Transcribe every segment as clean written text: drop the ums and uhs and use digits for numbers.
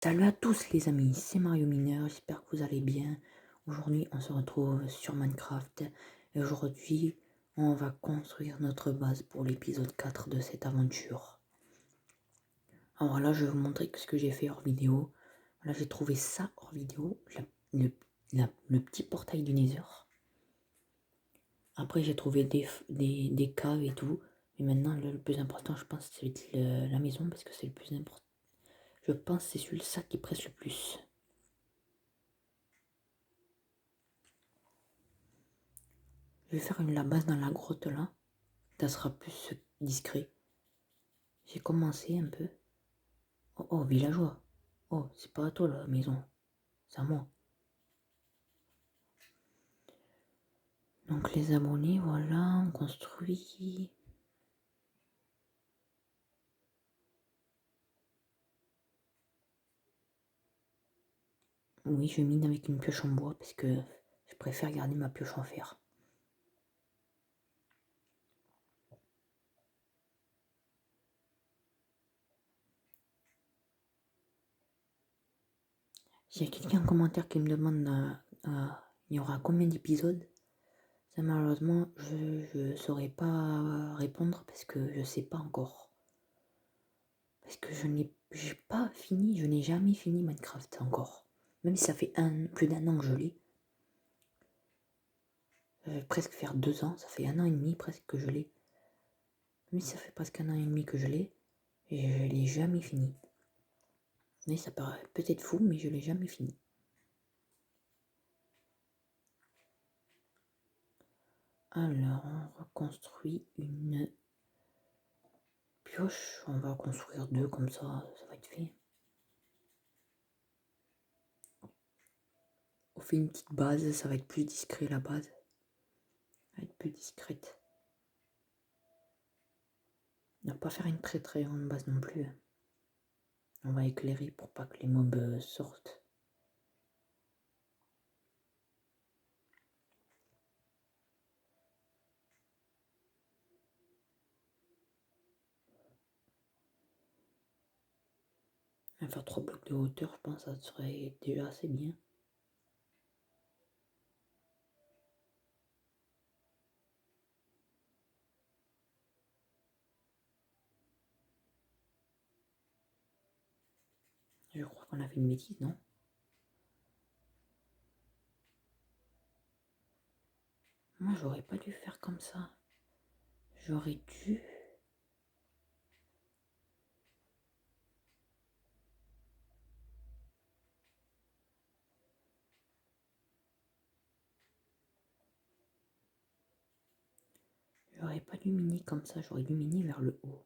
Salut à tous les amis, c'est Mario Mineur, j'espère que vous allez bien. Aujourd'hui on se retrouve sur Minecraft et aujourd'hui on va construire notre base pour l'épisode 4 de cette aventure. Alors là je vais vous montrer ce que j'ai fait hors vidéo. Là j'ai trouvé ça hors vidéo, le petit portail du Nether. Après j'ai trouvé des caves et tout. Et maintenant le plus important je pense c'est la maison parce que c'est le plus important. Je pense que c'est celui-là qui presse le plus. Je vais faire la base dans la grotte là. Ça sera plus discret. J'ai commencé un peu. Oh, oh, villageois. Oh, c'est pas à toi la maison. C'est à moi. Donc les abonnés, voilà, on construit. Oui, je mine avec une pioche en bois parce que je préfère garder ma pioche en fer. S'il y a quelqu'un en commentaire qui me demande il y aura combien d'épisodes, ça malheureusement je saurais pas répondre parce que je sais pas encore. Parce que j'ai pas fini, je n'ai jamais fini Minecraft encore. Même si ça fait plus d'un an que je l'ai. Ça va presque faire 2 ans, ça fait 1 an et demi presque que je l'ai. Même si ça fait presque 1 an et demi que je l'ai, et je l'ai jamais fini. Mais ça paraît peut-être fou, mais je l'ai jamais fini. Alors, on reconstruit une pioche. On va construire 2 comme ça va être fait. On fait une petite base, ça va être plus discret la base. Ça va être plus discrète. On va pas faire une très très grande base non plus. On va éclairer pour pas que les mobs sortent. On va faire 3 blocs de hauteur, je pense que ça serait déjà assez bien. Je crois qu'on a fait une bêtise, non? Moi, j'aurais pas dû faire comme ça. J'aurais dû... J'aurais pas dû miner comme ça, j'aurais dû miner vers le haut.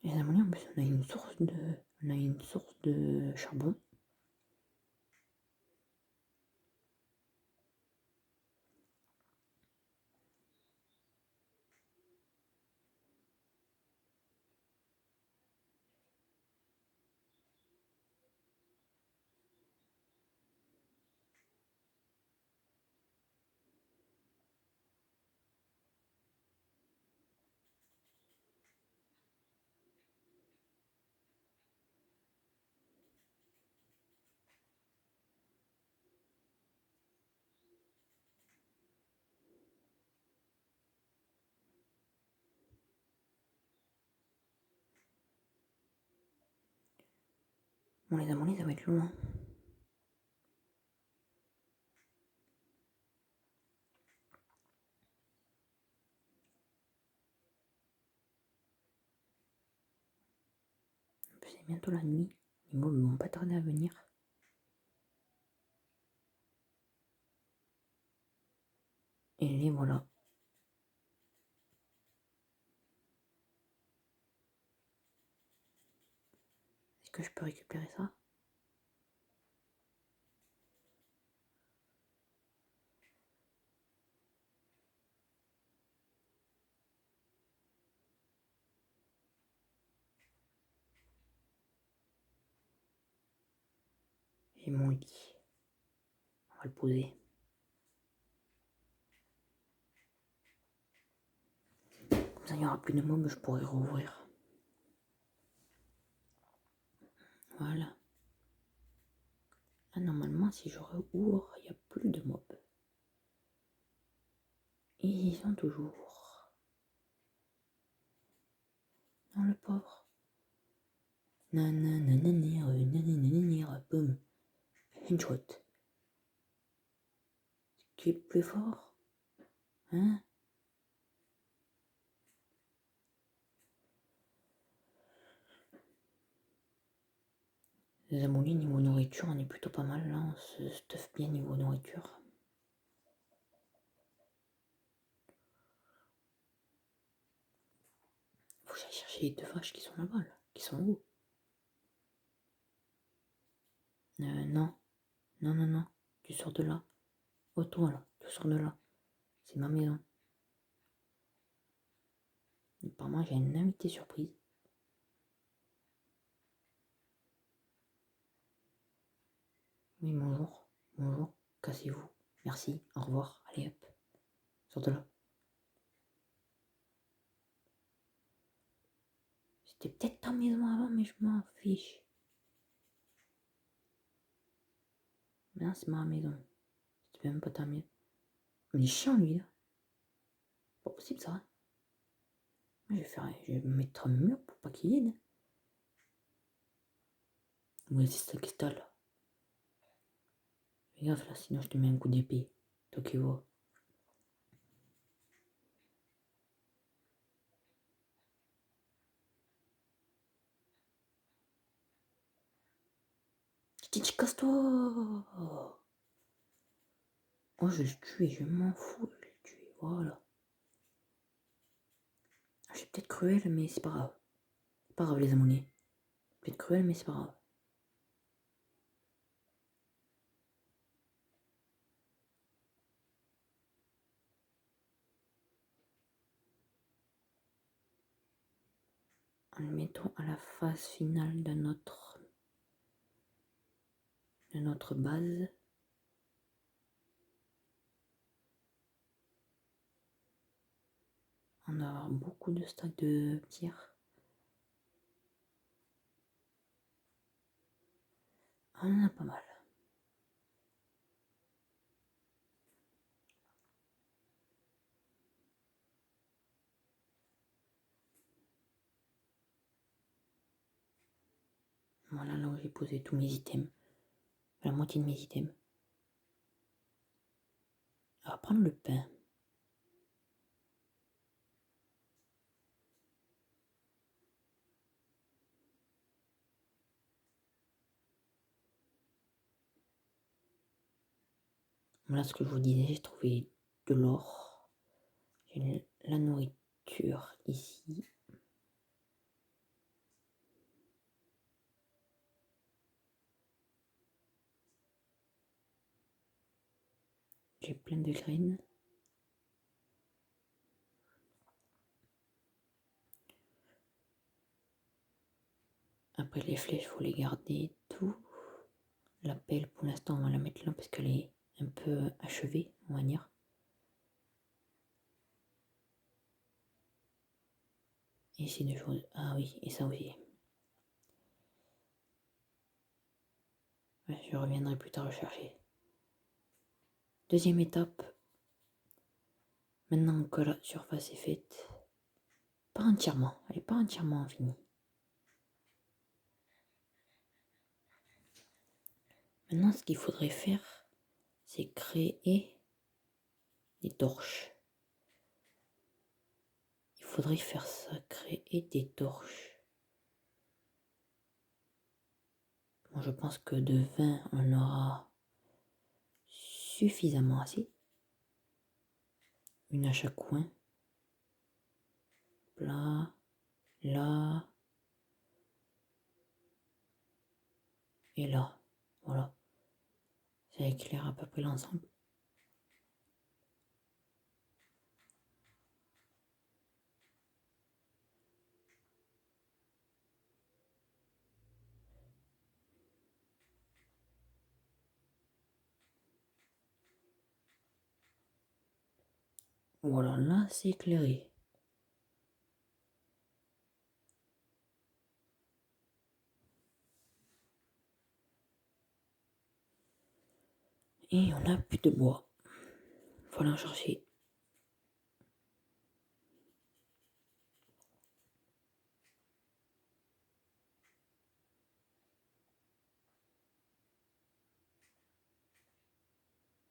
Les amis, en plus, on a une source de charbon. Bon, les amis, ça va être loin. En plus, c'est bientôt la nuit. Les mobs vont pas tarder à venir. Et les voilà. Est-ce que je peux récupérer ça? J'ai mon lit. On va le poser. Comme ça, il n'y aura plus de meubles, je pourrai rouvrir. Voilà. Là, normalement, si je rouvre, il n'y a plus de mobs. Et ils sont toujours. Non, le pauvre. Nananananir, boum. Headshot. Qui est plus fort? Hein? Les amolis niveau nourriture, on est plutôt pas mal là, on se stuff bien niveau nourriture. Faut que j'aille chercher les 2 vaches qui sont là-bas, là. Qui sont où? Non. Non. Tu sors de là. Oh toi là, tu sors de là. C'est ma maison. Apparemment j'ai une invité surprise. Oui, bonjour. Bonjour. Cassez-vous. Merci. Au revoir. Allez hop. Sors de là. C'était peut-être ta maison avant, mais je m'en fiche. Mais non, c'est ma maison. C'était même pas ta maison. Mais il est chiant lui là. Pas possible ça. Je vais mettre un mur pour pas qu'il y ait. Ouais, c'est ça qui se là. Fais gaffe là, sinon je te mets un coup d'épée. Toi qui vois. Je t'ai dit casse-toi. Oh, je vais le tuer, je m'en fous, je vais le tuer. Voilà. Je suis peut-être cruel, mais c'est pas grave. C'est pas grave les amournés. Peut-être cruel, mais c'est pas grave. En le mettant à la phase finale de notre base. On va avoir beaucoup de stacks de pierre. On en a pas mal. Voilà là où j'ai posé tous mes items. La moitié de mes items. On va prendre le pain. Voilà ce que je vous disais, j'ai trouvé de l'or. J'ai la nourriture ici. J'ai plein de graines. Après les flèches, faut les garder tout. La pelle pour l'instant on va la mettre là parce qu'elle est un peu achevée, on va dire. Et c'est deux choses. Ah oui, et ça aussi. Ouais, je reviendrai plus tard rechercher. Deuxième étape. Maintenant que la surface est faite. Pas entièrement, elle n'est pas entièrement finie. Maintenant ce qu'il faudrait faire, c'est créer des torches. Il faudrait faire ça, créer des torches. Bon, je pense que de 20 on aura suffisamment assez. Une à chaque coin. Là, là et là. Voilà. Ça éclaire à peu près l'ensemble. Voilà, là c'est éclairé. Et on n'a plus de bois. Faut aller en chercher.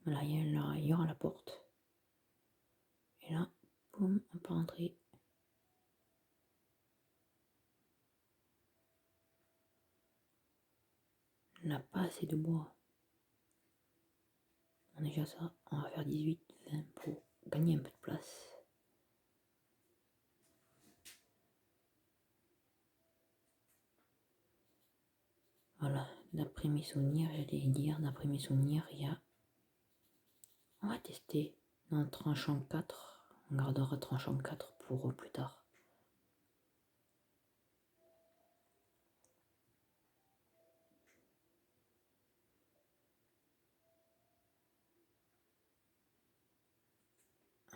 Voilà, il y aura la porte. Et là, boum, on peut rentrer. On n'a pas assez de bois. On a déjà ça. On va faire 18, 20 pour gagner un peu de place. Voilà, d'après mes souvenirs, j'allais dire, d'après mes souvenirs, il y a... On va tester dans tranchant 4. On gardera tranchant 4 pour plus tard.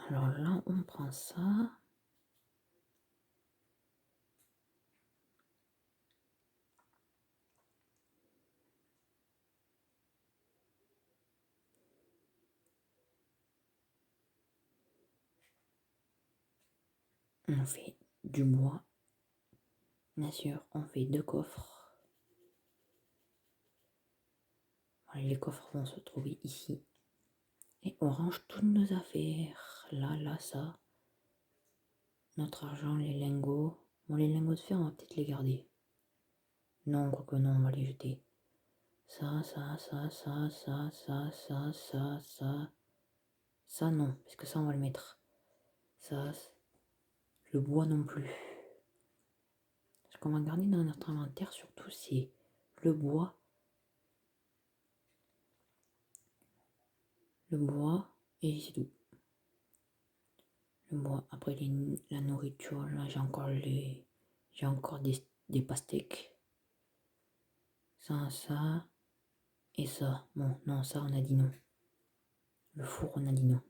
Alors là, on prend ça. On fait du bois. Bien sûr, on fait 2 coffres. Voilà, les coffres vont se trouver ici. Et on range toutes nos affaires. Là, ça. Notre argent, les lingots. Bon, les lingots de fer, on va peut-être les garder. Non, quoique non, on va les jeter. Ça. Ça, non, parce que ça, on va le mettre. Ça, le bois non plus. Ce qu'on va garder dans notre inventaire, surtout, c'est le bois. Le bois, et c'est tout. Le bois, après la nourriture, là, j'ai encore des pastèques. Ça, et ça. Bon, non, ça, on a dit non. Le four, on a dit non.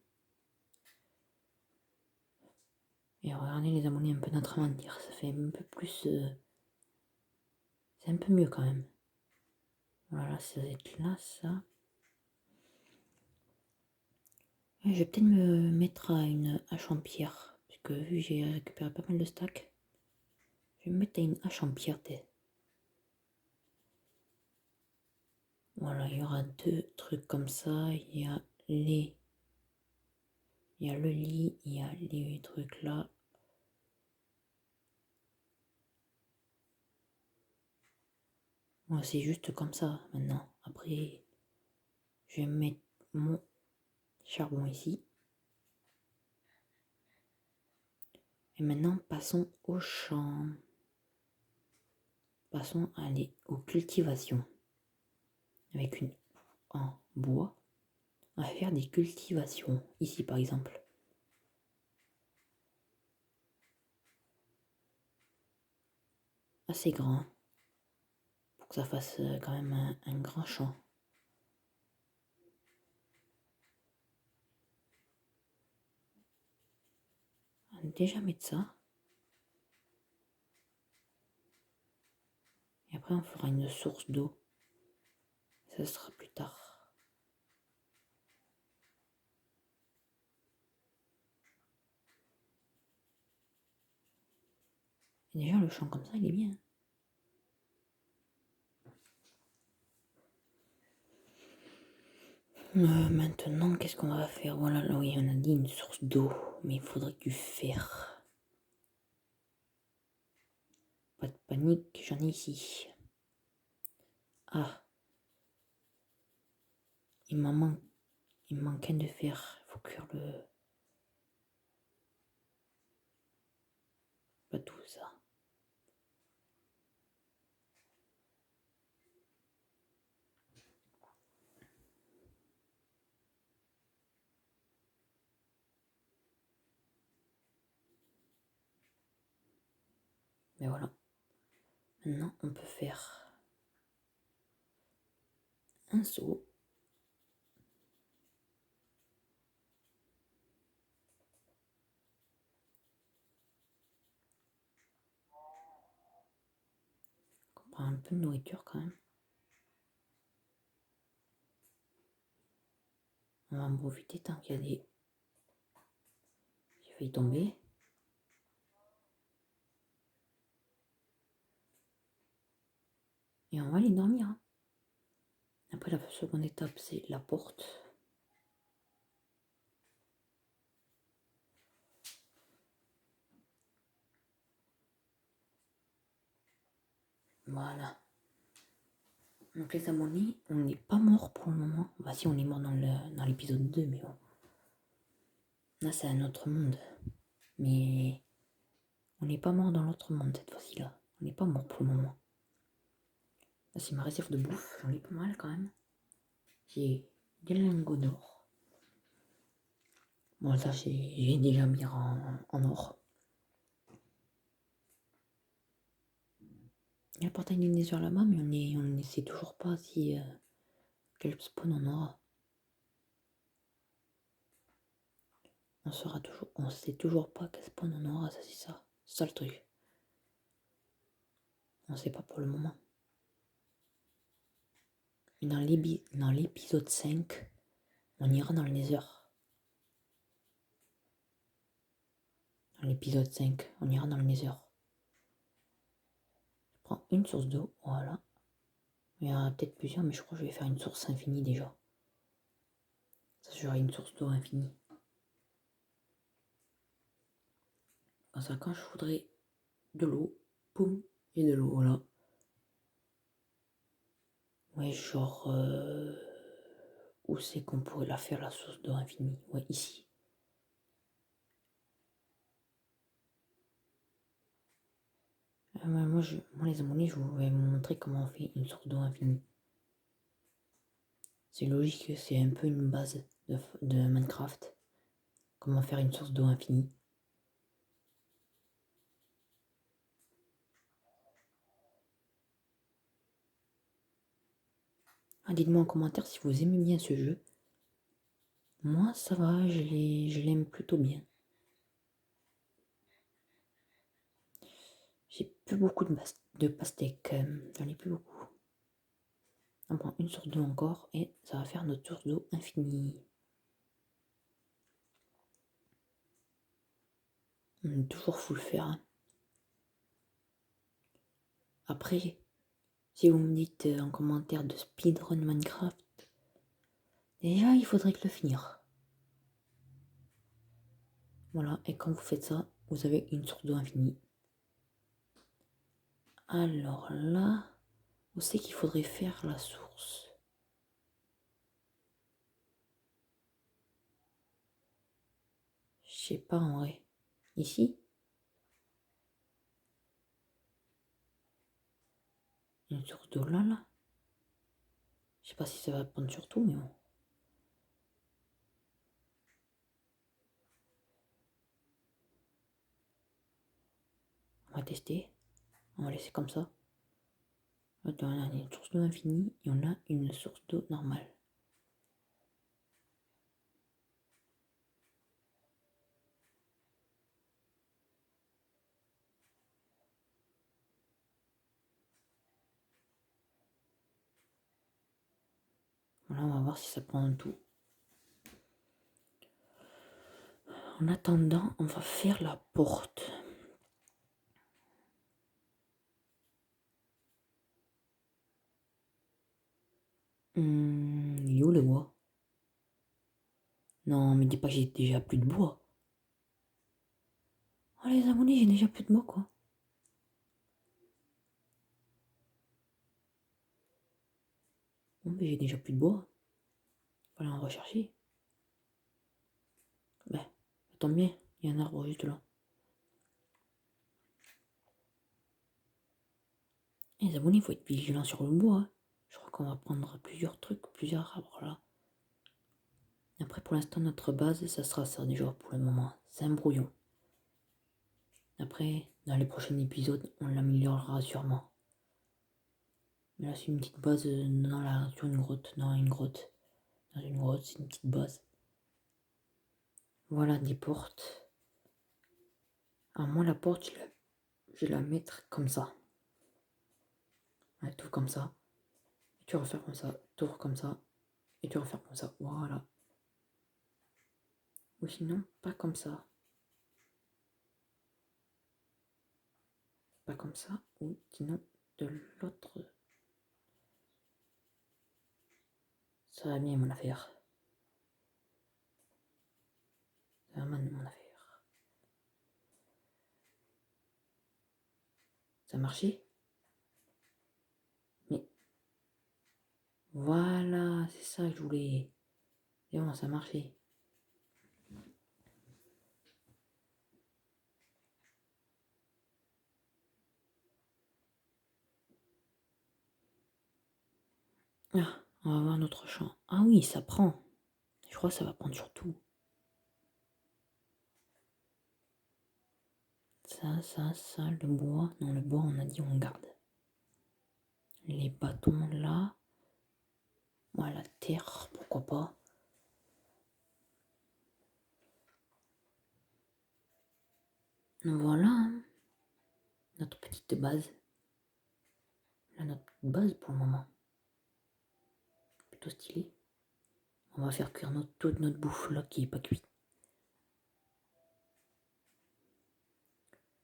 Et regardez les abonnés un peu notre inventaire, ça fait un peu plus... c'est un peu mieux quand même. Voilà, ça va être là, ça. Et je vais peut-être me mettre à une hache en pierre, puisque vu que j'ai récupéré pas mal de stacks, je vais me mettre à une hache en pierre. Voilà, il y aura 2 trucs comme ça, il y a le lit, il y a les trucs là. Moi, c'est juste comme ça maintenant. Après, je vais mettre mon charbon ici. Et maintenant, passons au champ. Passons aux cultivations. Avec une en bois, on va faire des cultivations. Ici, par exemple. Assez grand. Pour que ça fasse quand même un grand champ. On va déjà mettre ça. Et après, on fera une source d'eau. Ça sera plus tard. Et déjà, le champ comme ça, il est bien. Maintenant, qu'est-ce qu'on va faire? Voilà, là, oui, on a dit une source d'eau. Mais il faudrait du fer. Pas de panique, j'en ai ici. Ah. Il me manque un de fer. Il faut cuire le... Pas tout ça. Mais voilà. Maintenant, on peut faire un seau. peu de nourriture quand même. On va en profiter tant qu'il y a des... J'ai failli tomber. Et on va aller dormir. Hein. Après, la seconde étape, c'est la porte. Voilà. Donc les abonnés, on n'est pas mort pour le moment. Bah si, on est mort dans l'épisode 2, mais bon. Là, c'est un autre monde. Mais on n'est pas mort dans l'autre monde cette fois-ci-là. On n'est pas mort pour le moment. Là, c'est ma réserve de bouffe. J'en ai pas mal quand même. J'ai des lingots d'or. Bon, ça, j'ai déjà mis en or. Il y a le portail du Nether là-bas, mais on ne sait toujours pas si quel spawn on aura. On sait toujours pas quel spawn on aura, ça c'est ça. C'est ça le truc. On sait pas pour le moment. Et dans l'épisode 5, on ira dans le Nether. Dans l'épisode 5, on ira dans le Nether. Je prends une source d'eau, voilà. Il y en a peut-être plusieurs, mais je crois que je vais faire une source infinie déjà. Ça, j'aurai une source d'eau infinie. Comme ça, quand je voudrais de l'eau, boum, j'ai de l'eau, voilà. Ouais, genre... où c'est qu'on pourrait la faire, la source d'eau infinie? Ouais, ici. Moi, les abonnés, je vais vous montrer comment on fait une source d'eau infinie. C'est logique, c'est un peu une base de Minecraft. Comment faire une source d'eau infinie. Ah, dites-moi en commentaire si vous aimez bien ce jeu. Moi, ça va, je l'aime plutôt bien. J'ai plus beaucoup de pastèques, j'en ai plus beaucoup. On prend une source d'eau encore et ça va faire notre source d'eau infinie. On est toujours full fer. Hein. Après, si vous me dites en commentaire de speedrun Minecraft, déjà il faudrait que le finir. Voilà, et quand vous faites ça, vous avez une source d'eau infinie. Alors là, où c'est qu'il faudrait faire la source? Je sais pas en vrai. Ici? Une source d'eau là, là? Je sais pas si ça va prendre sur tout, mais bon. On va tester. On va laisser comme ça. On a une source d'eau infinie et on a une source d'eau normale. Voilà, on va voir si ça prend tout. En attendant, on va faire la porte. Il est où le bois? Non, mais dis pas que j'ai déjà plus de bois. Oh les abonnés, j'ai déjà plus de bois quoi. Bon, ben, j'ai déjà plus de bois. Voilà, on va chercher. Ben, ça tombe bien, il y a un arbre juste là. Et les abonnés, il faut être vigilant sur le bois. Hein. Je crois qu'on va prendre plusieurs trucs, plusieurs arbres là. Après, pour l'instant, notre base, ça sera ça déjà pour le moment. C'est un brouillon. Après, dans les prochains épisodes, on l'améliorera sûrement. Mais là, c'est une petite base sur une grotte. Dans une grotte. Dans une grotte, c'est une petite base. Voilà des portes. Alors moi, la porte, je vais la mettre comme ça. Ouais, tout comme ça. Et tu refaire comme ça. Tour comme ça. Et tu refaire comme ça. Voilà. Ou sinon, pas comme ça. Pas comme ça. Ou sinon, de l'autre. Ça va bien mon affaire. Ça va bien mon affaire. Ça a marché? Mais voilà, c'est ça que je voulais. Et bon, ça a marché. Ah, on va voir notre champ. Ah oui, ça prend. Je crois que ça va prendre sur tout. Ça, le bois. Non, le bois, on a dit on garde. Les bâtons là. Moi, la terre, pourquoi pas. Voilà, hein, notre petite base. Là, notre petite base pour le moment. Plutôt stylé. On va faire cuire toute notre bouffe là qui est pas cuite.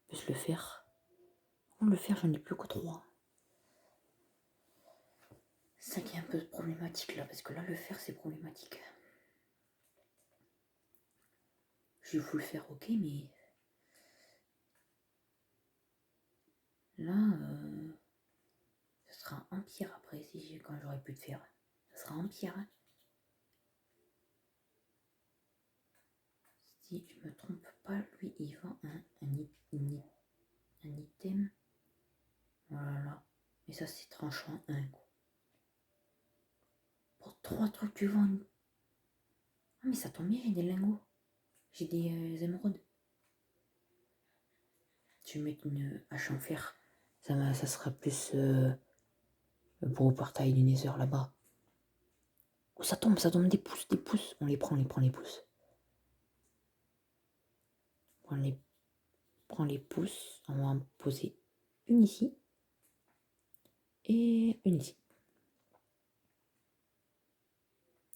On peut se le faire. On le faire, j'en ai plus que 3. C'est ça qui est un peu problématique là, parce que là, le faire, c'est problématique. Je vais vous le faire, ok, mais là, ça sera empire après, quand j'aurai plus de fer. Ça sera empire. Hein. Si je me trompe pas, lui, il vend un item. Voilà. Et ça, c'est tranchant 1. Pour 3 trucs, tu vends. Ah, mais ça tombe bien, j'ai des lingots. J'ai des émeraudes. Tu mets une hache en fer. Ça sera plus pour le portail du Nether là-bas. Oh, ça tombe des pouces, des pouces. On les prend les pouces. Prends les pouces. On va en poser une ici. Et une ici.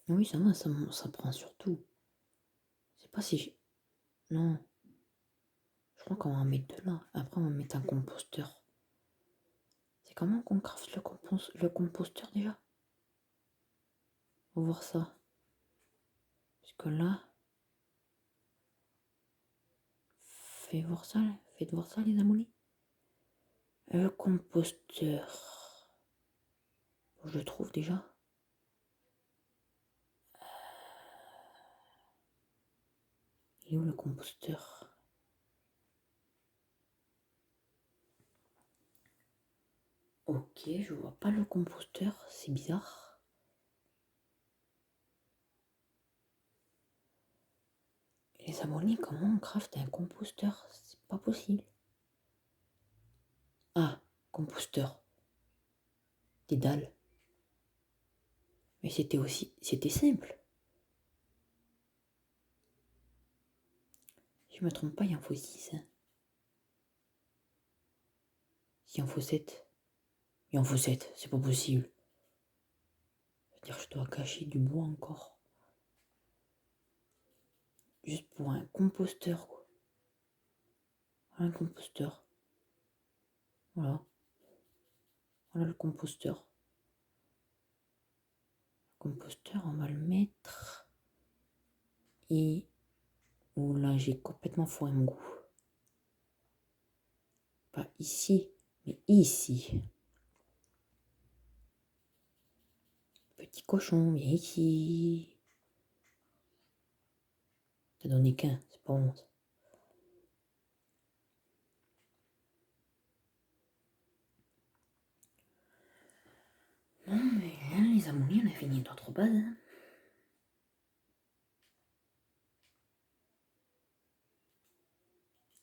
Oui, ça va, ça prend surtout. Je sais pas si j'ai... Non. Je crois qu'on va en mettre 2 là. Après, on va mettre un composteur. C'est comment qu'on craft le composteur déjà? On va voir ça. Parce que là... Faites voir ça les amis. Le composteur. Je le trouve déjà. Il est où le composteur? Ok, je vois pas le composteur, c'est bizarre. Les abonnés, comment on craft un composteur? C'est pas possible. Ah, composteur. Des dalles. Mais c'était simple. Si je me trompe pas, il en faut 6. Hein. Il en faut 7. Il en faut 7, c'est pas possible. C'est-à-dire que je dois cacher du bois encore. Juste pour un composteur, quoi. Un composteur. Voilà. Voilà le composteur. Le composteur, on va le mettre. Et... Oh là, j'ai complètement foiré mon goût. Pas ici, mais ici. Petit cochon, viens ici. T'as donné qu'un, c'est pas honte. Non, mais hein, les amoureux, on a fini notre base. Hein.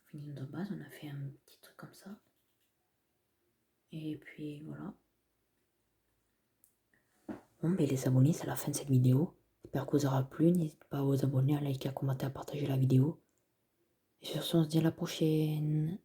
Fini notre base, on a fait un petit truc comme ça. Et puis voilà. Bon, ben les abonnés, c'est la fin de cette vidéo. J'espère que vous aura plu. N'hésitez pas à vous abonner, à liker, à commenter, à partager la vidéo. Et sur ce, on se dit à la prochaine.